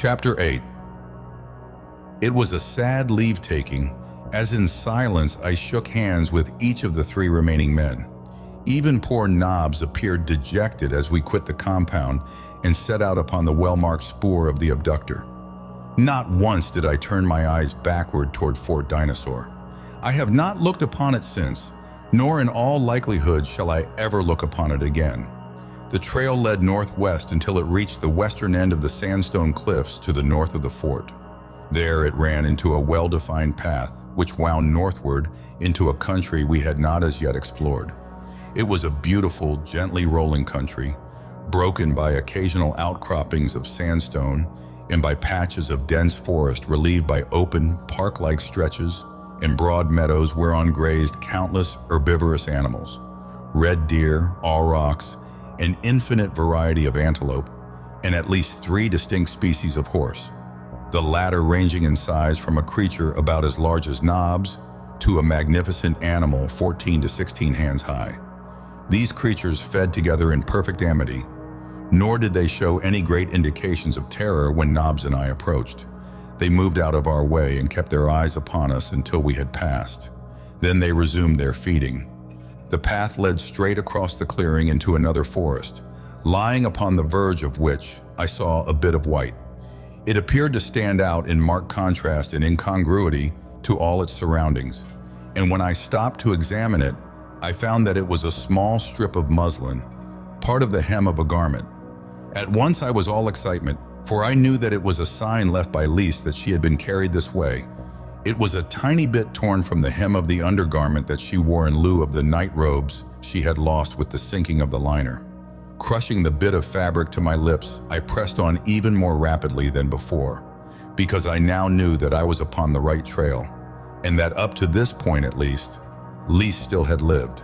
Chapter 8. It was a sad leave-taking, as in silence I shook hands with each of the 3 remaining men. Even poor Nobbs appeared dejected as we quit the compound and set out upon the well-marked spoor of the abductor. Not once did I turn my eyes backward toward Fort Dinosaur. I have not looked upon it since, nor in all likelihood shall I ever look upon it again. The trail led northwest until it reached the western end of the sandstone cliffs to the north of the fort. There it ran into a well-defined path, which wound northward into a country we had not as yet explored. It was a beautiful, gently rolling country, broken by occasional outcroppings of sandstone and by patches of dense forest relieved by open, park-like stretches and broad meadows whereon grazed countless herbivorous animals: red deer, aurochs, an infinite variety of antelope, and at least 3 distinct species of horse, the latter ranging in size from a creature about as large as Nobbs to a magnificent animal 14 to 16 hands high. These creatures fed together in perfect amity, nor did they show any great indications of terror when Nobbs and I approached. They moved out of our way and kept their eyes upon us until we had passed. Then they resumed their feeding. The path led straight across the clearing into another forest, lying upon the verge of which I saw a bit of white. It appeared to stand out in marked contrast and incongruity to all its surroundings, and when I stopped to examine it, I found that it was a small strip of muslin, part of the hem of a garment. At once I was all excitement, for I knew that it was a sign left by Lise that she had been carried this way. It was a tiny bit torn from the hem of the undergarment that she wore in lieu of the night robes she had lost with the sinking of the liner. Crushing the bit of fabric to my lips, I pressed on even more rapidly than before, because I now knew that I was upon the right trail, and that up to this point at least, Lise still had lived.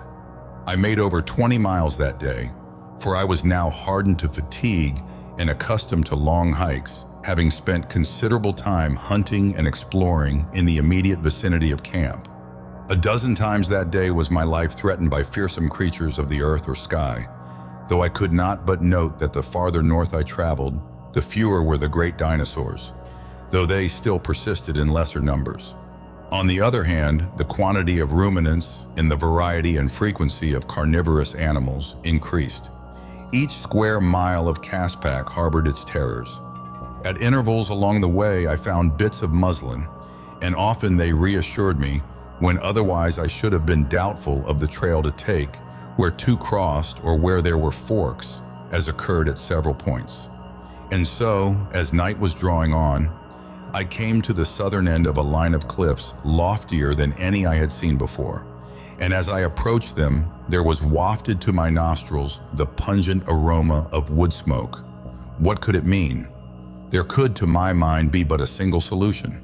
I made over 20 miles that day, for I was now hardened to fatigue and accustomed to long hikes, having spent considerable time hunting and exploring in the immediate vicinity of camp. A dozen times that day was my life threatened by fearsome creatures of the earth or sky, though I could not but note that the farther north I traveled, the fewer were the great dinosaurs, though they still persisted in lesser numbers. On the other hand, the quantity of ruminants and the variety and frequency of carnivorous animals increased. Each square mile of Caspak harbored its terrors. At intervals along the way, I found bits of muslin, and often they reassured me when otherwise I should have been doubtful of the trail to take, where 2 crossed or where there were forks, as occurred at several points. And so, as night was drawing on, I came to the southern end of a line of cliffs loftier than any I had seen before, and as I approached them, there was wafted to my nostrils the pungent aroma of wood smoke. What could it mean? There could, to my mind, be but a single solution.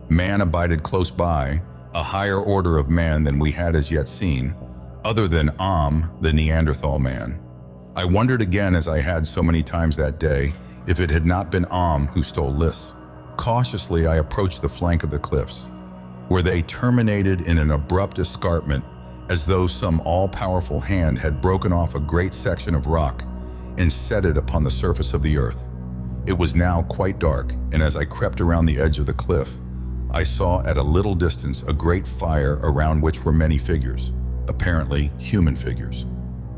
Man abided close by, a higher order of man than we had as yet seen, other than the Neanderthal man. I wondered again, as I had so many times that day, if it had not been who stole Lise. Cautiously, I approached the flank of the cliffs, where they terminated in an abrupt escarpment, as though some all-powerful hand had broken off a great section of rock and set it upon the surface of the earth. It was now quite dark, and as I crept around the edge of the cliff, I saw at a little distance a great fire around which were many figures, apparently human figures.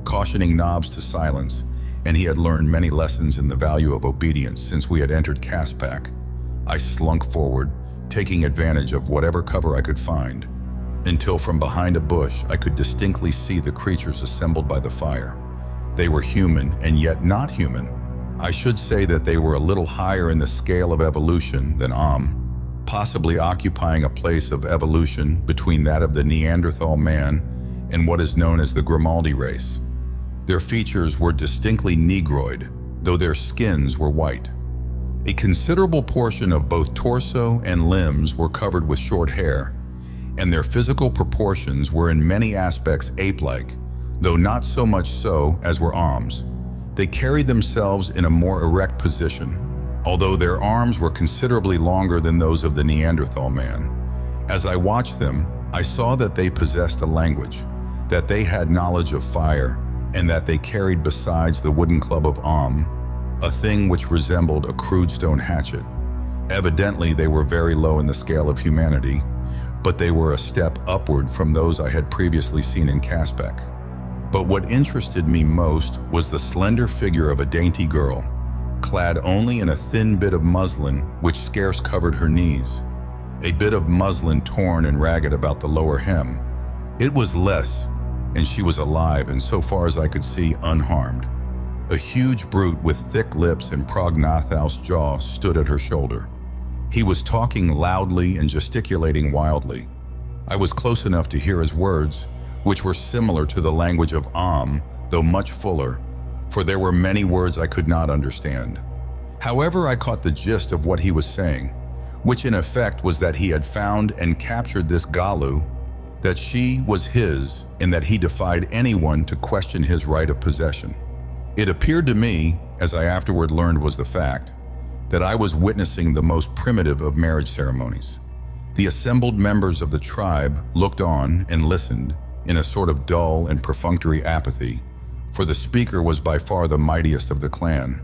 Cautioning Nobbs to silence, and he had learned many lessons in the value of obedience since we had entered Caspak, I slunk forward, taking advantage of whatever cover I could find, until from behind a bush I could distinctly see the creatures assembled by the fire. They were human and yet not human. I should say that they were a little higher in the scale of evolution than possibly occupying a place of evolution between that of the Neanderthal man and what is known as the Grimaldi race. Their features were distinctly negroid, though their skins were white. A considerable portion of both torso and limbs were covered with short hair, and their physical proportions were in many aspects ape-like, though not so much so as were They carried themselves in a more erect position, although their arms were considerably longer than those of the Neanderthal man. As I watched them, I saw that they possessed a language, that they had knowledge of fire, and that they carried besides the wooden club of a thing which resembled a crude stone hatchet. Evidently, they were very low in the scale of humanity, but they were a step upward from those I had previously seen in Caspak. But what interested me most was the slender figure of a dainty girl, clad only in a thin bit of muslin which scarce covered her knees, a bit of muslin torn and ragged about the lower hem. It was less, and she was alive and, so far as I could see, unharmed. A huge brute with thick lips and prognathous jaw stood at her shoulder. He was talking loudly and gesticulating wildly. I was close enough to hear his words, which were similar to the language of though much fuller, for there were many words I could not understand. However, I caught the gist of what he was saying, which in effect was that he had found and captured this Galu, that she was his, and that he defied anyone to question his right of possession. It appeared to me, as I afterward learned was the fact, that I was witnessing the most primitive of marriage ceremonies. The assembled members of the tribe looked on and listened in a sort of dull and perfunctory apathy, for the speaker was by far the mightiest of the clan.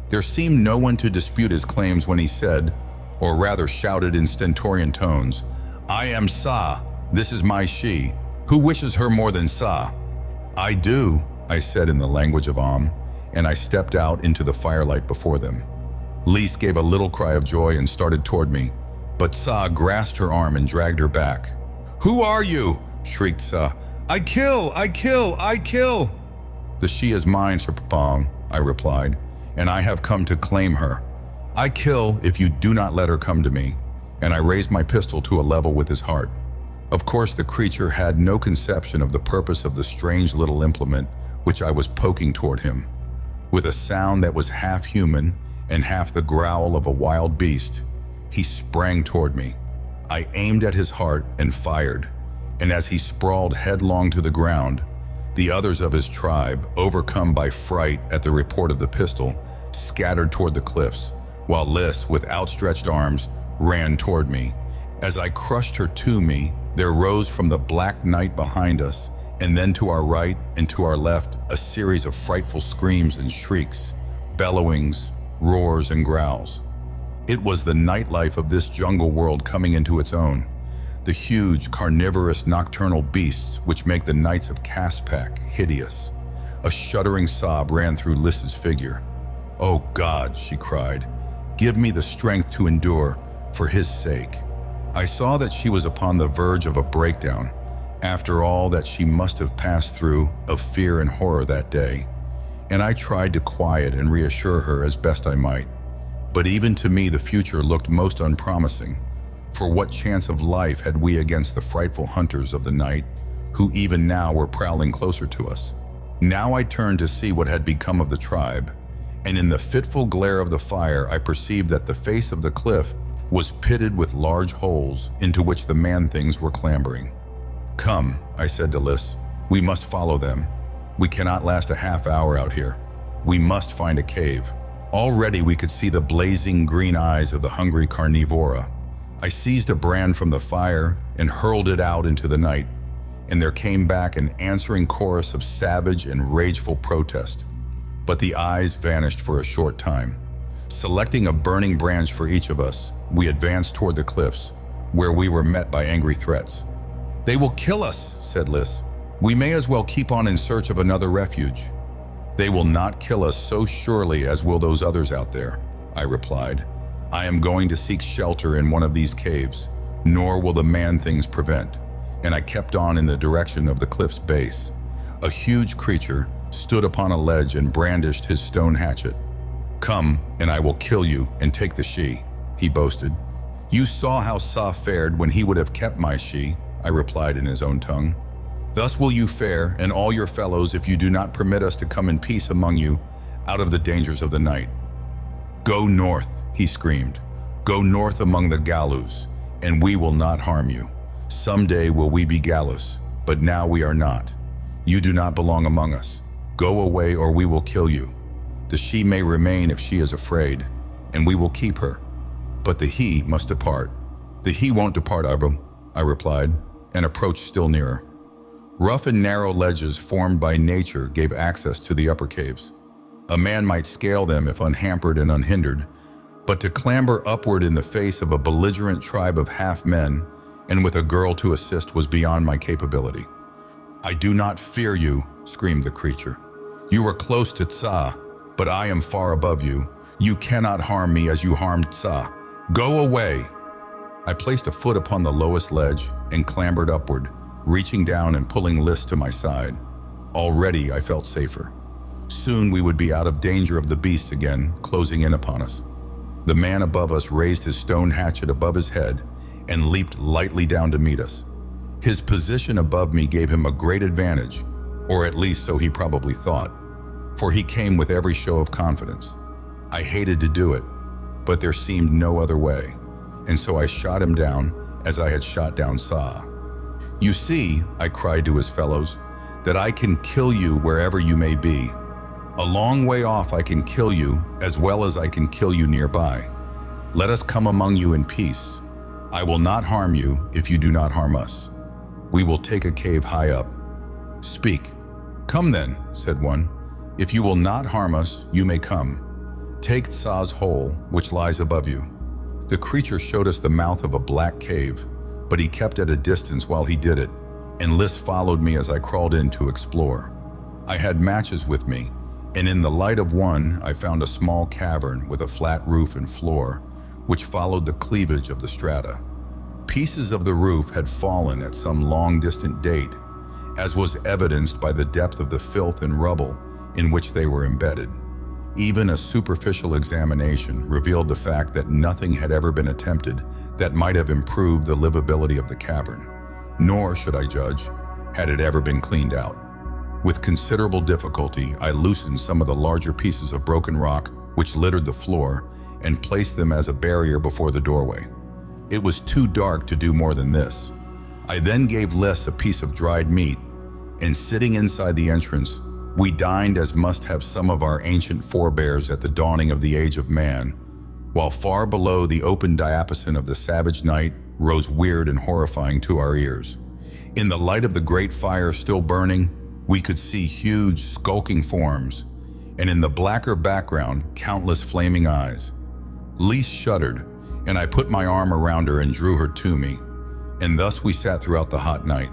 There seemed no one to dispute his claims when he said, or rather shouted in stentorian tones, "I am Sa, this is my she. Who wishes her more than Sa?" "I do," I said in the language of and I stepped out into the firelight before them. Lise gave a little cry of joy and started toward me, but Sa grasped her arm and dragged her back. "Who are you?" shrieked Sa. I kill! I kill! I kill!" "The she is mine, Sir Papang," I replied, "and I have come to claim her. I kill if you do not let her come to me," and I raised my pistol to a level with his heart. Of course, the creature had no conception of the purpose of the strange little implement which I was poking toward him. With a sound that was half human and half the growl of a wild beast, he sprang toward me. I aimed at his heart and fired, and as he sprawled headlong to the ground, the others of his tribe, overcome by fright at the report of the pistol, scattered toward the cliffs, while Lys, with outstretched arms, ran toward me. As I crushed her to me, there rose from the black night behind us, and then to our right and to our left, a series of frightful screams and shrieks, bellowings, roars, and growls. It was the nightlife of this jungle world coming into its own, the huge, carnivorous, nocturnal beasts which make the nights of Caspak hideous. A shuddering sob ran through Lys's figure. "Oh God," she cried, "give me the strength to endure, for his sake." I saw that she was upon the verge of a breakdown, after all that she must have passed through of fear and horror that day, and I tried to quiet and reassure her as best I might. But even to me the future looked most unpromising, for what chance of life had we against the frightful hunters of the night, who even now were prowling closer to us? Now I turned to see what had become of the tribe, and in the fitful glare of the fire I perceived that the face of the cliff was pitted with large holes into which the man-things were clambering. "Come," I said to Lys, "we must follow them. We cannot last a half hour out here. We must find a cave." Already we could see the blazing green eyes of the hungry carnivora. I seized a brand from the fire and hurled it out into the night, and there came back an answering chorus of savage and rageful protest. But the eyes vanished for a short time. Selecting a burning branch for each of us, we advanced toward the cliffs, where we were met by angry threats. "They will kill us," said Lys. "We may as well keep on in search of another refuge." "They will not kill us so surely as will those others out there," I replied. "I am going to seek shelter in one of these caves, nor will the man-things prevent," and I kept on in the direction of the cliff's base. A huge creature stood upon a ledge and brandished his stone hatchet. "Come, and I will kill you and take the she," he boasted. "You saw how Sa fared when he would have kept my she," I replied in his own tongue. "Thus will you fare, and all your fellows, if you do not permit us to come in peace among you out of the dangers of the night." "Go north," he screamed. "Go north among the Galus, and we will not harm you. Someday will we be Galus, but now we are not. You do not belong among us. Go away or we will kill you. The she may remain if she is afraid, and we will keep her. But the he must depart." "The he won't depart, Abram," I replied, and approached still nearer. Rough and narrow ledges formed by nature gave access to the upper caves. A man might scale them if unhampered and unhindered, But to clamber upward in the face of a belligerent tribe of half-men and with a girl to assist was beyond my capability. "I do not fear you," screamed the creature. "You are close to Tsa, but I am far above you. You cannot harm me as you harmed Tsa. Go away!" I placed a foot upon the lowest ledge and clambered upward, reaching down and pulling Lys to my side. Already I felt safer. Soon we would be out of danger of the beasts again, closing in upon us. The man above us raised his stone hatchet above his head and leaped lightly down to meet us. His position above me gave him a great advantage, or at least so he probably thought, for he came with every show of confidence. I hated to do it, but there seemed no other way, and so I shot him down as I had shot down Sa. "You see," I cried to his fellows, "that I can kill you wherever you may be. A long way off I can kill you as well as I can kill you nearby. Let us come among you in peace. I will not harm you if you do not harm us. We will take a cave high up." "Speak." "Come then," said one. "If you will not harm us, you may come. Take Sa's hole, which lies above you." The creature showed us the mouth of a black cave, but he kept at a distance while he did it, and Lys followed me as I crawled in to explore. I had matches with me, and in the light of one I found a small cavern with a flat roof and floor, which followed the cleavage of the strata. Pieces of the roof had fallen at some long-distant date, as was evidenced by the depth of the filth and rubble in which they were embedded. Even a superficial examination revealed the fact that nothing had ever been attempted that might have improved the livability of the cavern, nor, should I judge, had it ever been cleaned out. With considerable difficulty, I loosened some of the larger pieces of broken rock which littered the floor and placed them as a barrier before the doorway. It was too dark to do more than this. I then gave Lys a piece of dried meat, and sitting inside the entrance, we dined as must have some of our ancient forebears at the dawning of the age of man, while far below the open diapason of the savage night rose weird and horrifying to our ears. In the light of the great fire still burning, we could see huge, skulking forms, and in the blacker background, countless flaming eyes. Lys shuddered, and I put my arm around her and drew her to me, and thus we sat throughout the hot night.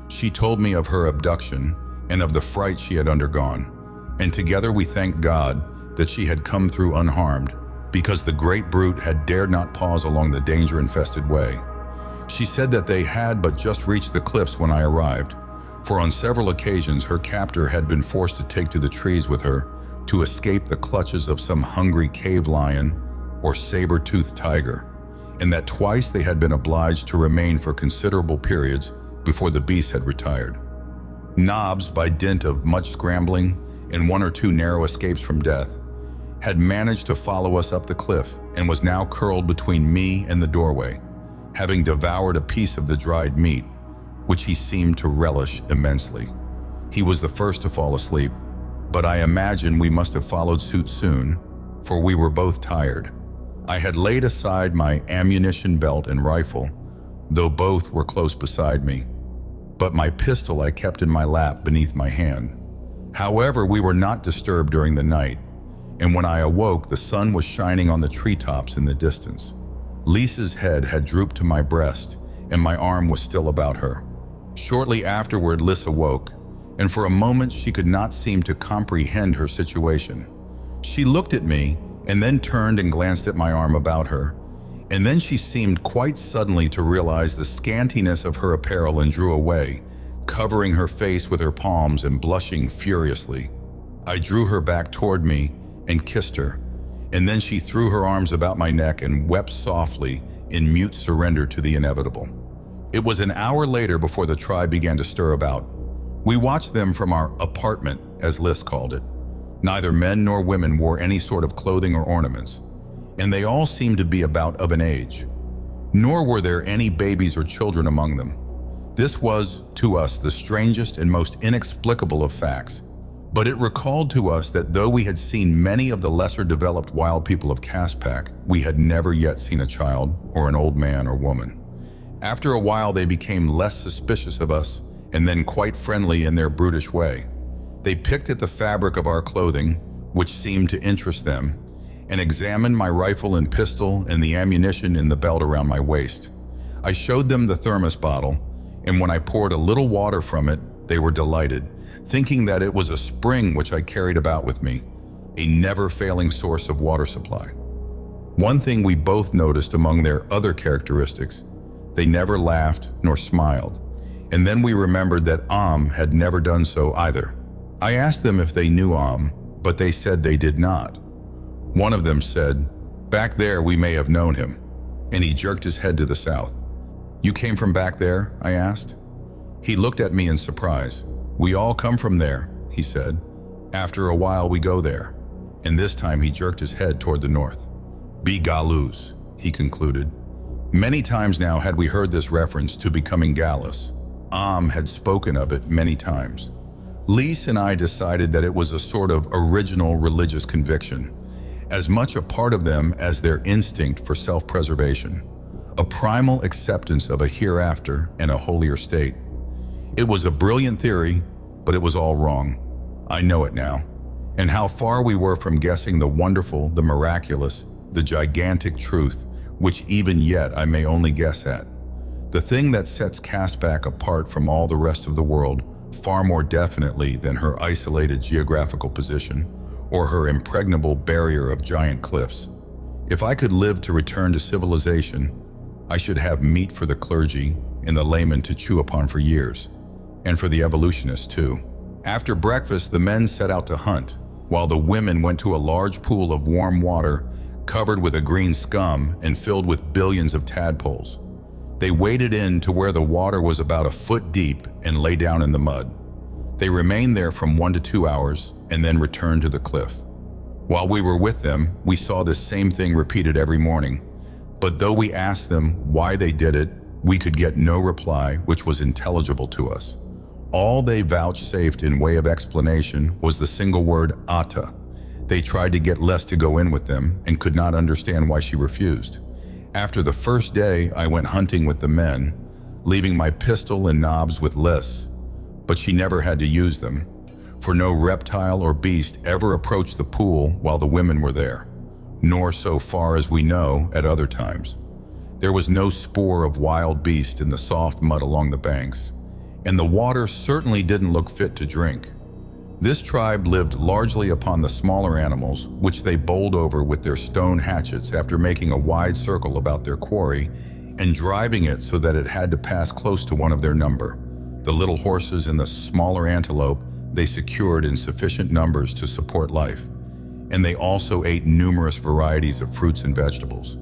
She told me of her abduction and of the fright she had undergone, and together we thanked God that she had come through unharmed, because the great brute had dared not pause along the danger-infested way. She said that they had but just reached the cliffs when I arrived, for on several occasions her captor had been forced to take to the trees with her to escape the clutches of some hungry cave lion or saber-toothed tiger, and that twice they had been obliged to remain for considerable periods before the beast had retired. Nobbs, by dint of much scrambling and one or two narrow escapes from death, had managed to follow us up the cliff and was now curled between me and the doorway, having devoured a piece of the dried meat, which he seemed to relish immensely. He was the first to fall asleep, but I imagine we must have followed suit soon, for we were both tired. I had laid aside my ammunition belt and rifle, though both were close beside me, but my pistol I kept in my lap beneath my hand. However, we were not disturbed during the night, and when I awoke, the sun was shining on the treetops in the distance. Lys's head had drooped to my breast, and my arm was still about her. Shortly afterward, Lys awoke, and for a moment she could not seem to comprehend her situation. She looked at me, and then turned and glanced at my arm about her, and then she seemed quite suddenly to realize the scantiness of her apparel and drew away, covering her face with her palms and blushing furiously. I drew her back toward me and kissed her, and then she threw her arms about my neck and wept softly in mute surrender to the inevitable. It was an hour later before the tribe began to stir about. We watched them from our apartment, as Lys called it. Neither men nor women wore any sort of clothing or ornaments, and they all seemed to be about of an age. Nor were there any babies or children among them. This was, to us, the strangest and most inexplicable of facts, but it recalled to us that though we had seen many of the lesser developed wild people of Caspak, we had never yet seen a child or an old man or woman. After a while they became less suspicious of us, and then quite friendly in their brutish way. They picked at the fabric of our clothing, which seemed to interest them, and examined my rifle and pistol and the ammunition in the belt around my waist. I showed them the thermos bottle, and when I poured a little water from it, they were delighted, thinking that it was a spring which I carried about with me, a never-failing source of water supply. One thing we both noticed among their other characteristics: they never laughed nor smiled, and then we remembered that had never done so either. I asked them if they knew but they said they did not. One of them said, "Back there we may have known him," and he jerked his head to the south. "You came from back there?" I asked. He looked at me in surprise. "We all come from there," he said. "After a while we go there." And this time he jerked his head toward the north. "Be gallows," he concluded. Many times now had we heard this reference to becoming gallows. Had spoken of it many times. Lise and I decided that it was a sort of original religious conviction, as much a part of them as their instinct for self-preservation, a primal acceptance of a hereafter and a holier state. It was a brilliant theory, but it was all wrong. I know it now. And how far we were from guessing the wonderful, the miraculous, the gigantic truth, which even yet I may only guess at. The thing that sets Caspak apart from all the rest of the world, far more definitely than her isolated geographical position or her impregnable barrier of giant cliffs. If I could live to return to civilization, I should have meat for the clergy and the laymen to chew upon for years, and for the evolutionists too. After breakfast, the men set out to hunt, while the women went to a large pool of warm water covered with a green scum and filled with billions of tadpoles. They waded in to where the water was about a foot deep and lay down in the mud. They remained there from 1 to 2 hours and then returned to the cliff. While we were with them, we saw this same thing repeated every morning, but though we asked them why they did it, we could get no reply which was intelligible to us. All they vouchsafed in way of explanation was the single word "ata." They tried to get Les to go in with them and could not understand why she refused. After the first day, I went hunting with the men, leaving my pistol and knobs with Les, but she never had to use them, for no reptile or beast ever approached the pool while the women were there, nor, so far as we know, at other times. There was no spoor of wild beast in the soft mud along the banks, and the water certainly didn't look fit to drink. This tribe lived largely upon the smaller animals, which they bowled over with their stone hatchets after making a wide circle about their quarry and driving it so that it had to pass close to one of their number. The little horses and the smaller antelope they secured in sufficient numbers to support life, and they also ate numerous varieties of fruits and vegetables.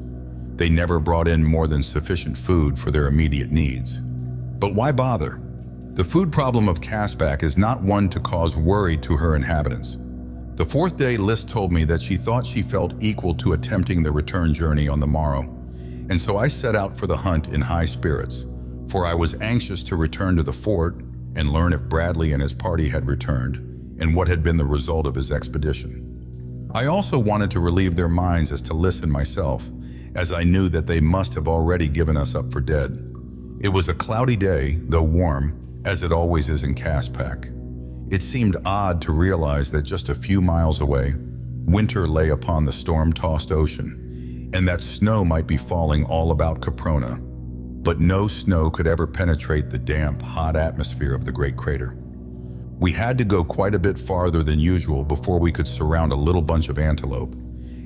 They never brought in more than sufficient food for their immediate needs. But why bother? The food problem of Caspak is not one to cause worry to her inhabitants. The fourth day, Liz told me that she thought she felt equal to attempting the return journey on the morrow, and so I set out for the hunt in high spirits, for I was anxious to return to the fort and learn if Bradley and his party had returned and what had been the result of his expedition. I also wanted to relieve their minds as to Liz and myself, as I knew that they must have already given us up for dead. It was a cloudy day, though warm, as it always is in Caspak. It seemed odd to realize that just a few miles away, winter lay upon the storm-tossed ocean, and that snow might be falling all about Caprona, but no snow could ever penetrate the damp, hot atmosphere of the great crater. We had to go quite a bit farther than usual before we could surround a little bunch of antelope,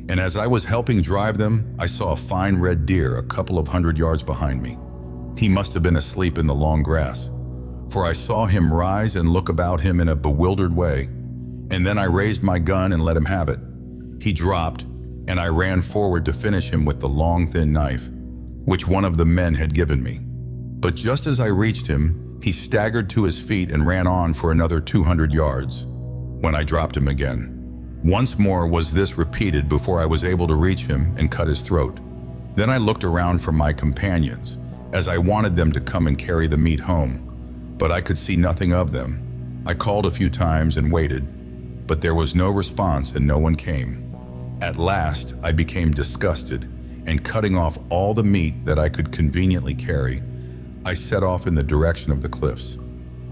and as I was helping drive them, I saw a fine red deer a couple of 100 yards behind me. He must have been asleep in the long grass, for I saw him rise and look about him in a bewildered way, and then I raised my gun and let him have it. He dropped, and I ran forward to finish him with the long, thin knife, which one of the men had given me. But just as I reached him, he staggered to his feet and ran on for another 200 yards, when I dropped him again. Once more was this repeated before I was able to reach him and cut his throat. Then I looked around for my companions, as I wanted them to come and carry the meat home, but I could see nothing of them. I called a few times and waited, but there was no response and no one came. At last, I became disgusted, and cutting off all the meat that I could conveniently carry, I set off in the direction of the cliffs.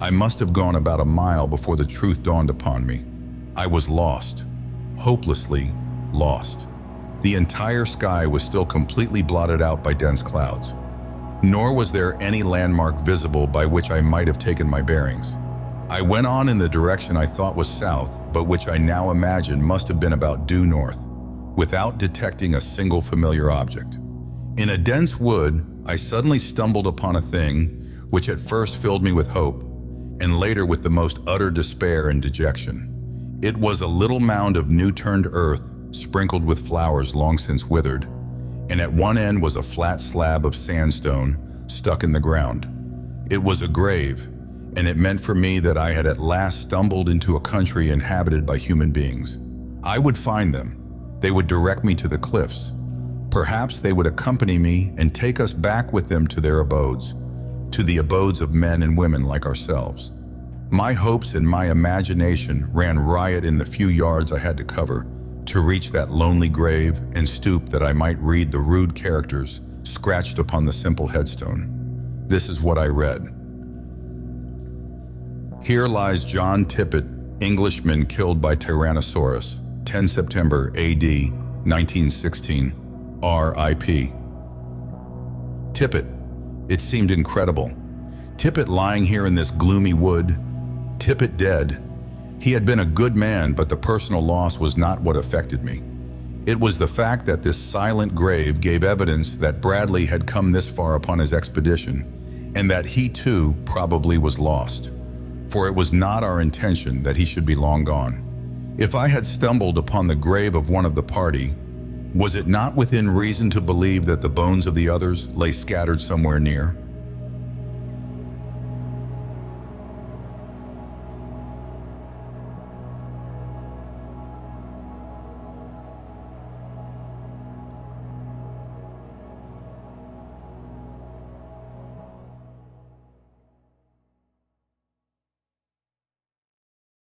I must have gone about a mile before the truth dawned upon me. I was lost, hopelessly lost. The entire sky was still completely blotted out by dense clouds. Nor was there any landmark visible by which I might have taken my bearings. I went on in the direction I thought was south, but which I now imagine must have been about due north, without detecting a single familiar object. In a dense wood, I suddenly stumbled upon a thing which at first filled me with hope, and later with the most utter despair and dejection. It was a little mound of new-turned earth, sprinkled with flowers long since withered, and at one end was a flat slab of sandstone stuck in the ground. It was a grave, and it meant for me that I had at last stumbled into a country inhabited by human beings. I would find them. They would direct me to the cliffs. Perhaps they would accompany me and take us back with them to their abodes, to the abodes of men and women like ourselves. My hopes and my imagination ran riot in the few yards I had to cover to reach that lonely grave and stoop that I might read the rude characters scratched upon the simple headstone. This is what I read. Here lies John Tippett, Englishman killed by Tyrannosaurus, 10 September AD 1916, R.I.P. Tippett. It seemed incredible. Tippett lying here in this gloomy wood. Tippett dead. He had been a good man, but the personal loss was not what affected me. It was the fact that this silent grave gave evidence that Bradley had come this far upon his expedition, and that he too probably was lost. For it was not our intention that he should be long gone. If I had stumbled upon the grave of one of the party, was it not within reason to believe that the bones of the others lay scattered somewhere near?